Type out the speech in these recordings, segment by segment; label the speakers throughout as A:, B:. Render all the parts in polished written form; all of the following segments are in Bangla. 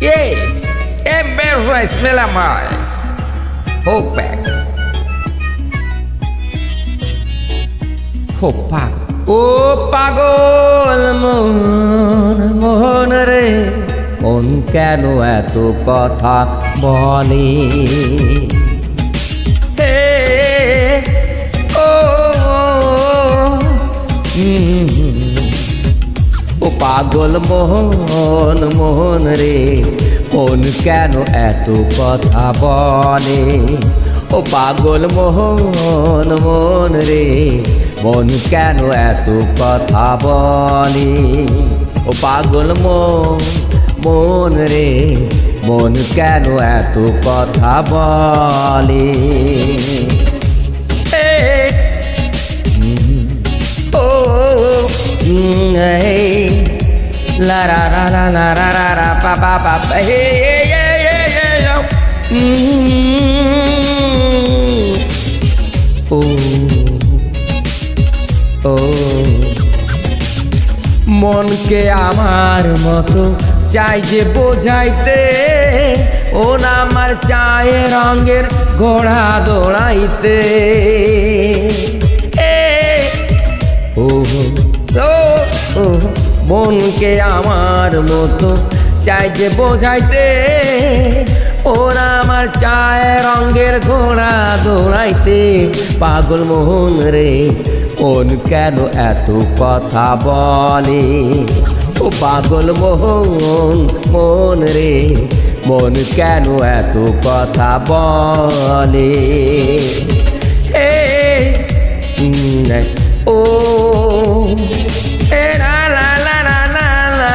A: Ei, emerge smela mais. Opa. Opa. ও পাগল মন মন রে মন কেন এত কথা বলে হে ও ও পাগল মোহন মোহন রে মন কেন এত কথা বলে ও পাগল মোহন মোহন রে মন কেন এত কথা বলে ও পাগল মন রে মন কেন এত কথা বলে ও লা রা রা রা রা রা রা রা পা পা পা হে ও ও মনকে আমার মতো চাই যে বোঝাইতে ও না আমার চায়ে রঙের ঘোড়া দৌড়াইতে ও ও মনকে আমার মতো চাই যে বোঝাইতে ওরা আমার চায় রঙের ঘোড়া দৌড়াইতে পাগল মোহন রে মন কেন এত কথা বলে ও পাগল মোহন মন রে মন কেন এত কথা বলে ও লা লা লা লা লা লা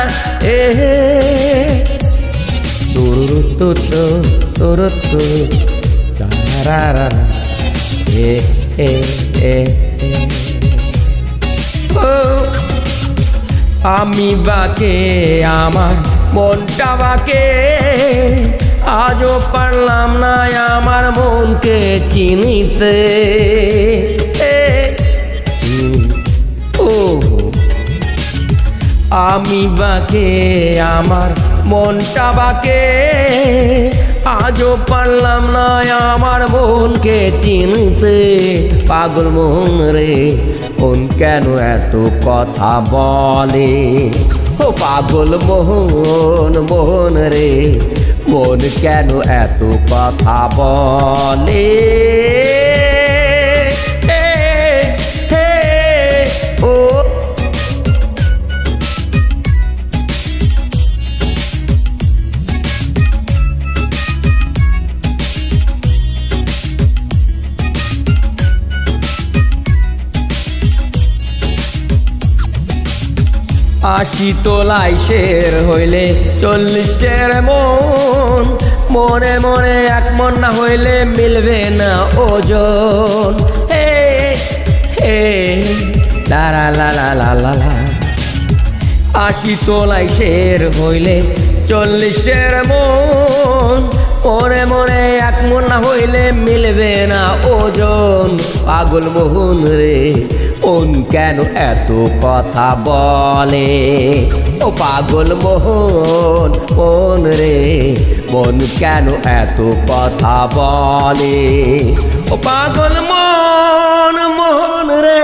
A: আমি বাকে আমার মনটা বাকে আজও পারলাম না আমার মনকে চিনিতে ও আমি বাকে আমার মনটা বাকে আজও পারলাম না আমার মনকে চিনতে পাগল মোহন রে মন কেন এত কথা বলে ও পাগল মোহন মোহন রে মন কেন এত কথা বলে ও আশি তোলাই শের হইলে 40 মন মনে মনে এক মন না হইলে মিলবে না ওজন হে হে লা লা লা লা লা লা লা আশি তোলাই শের হইলে 40 মন মনে মনে এক মন না হইলে মিলবে না ওজন পাগল মোহন রে মন কেন এত কথা বলে ও পাগল মোহন মন রে মন কেন এত কথা বলে ও পাগল মন মোহন রে।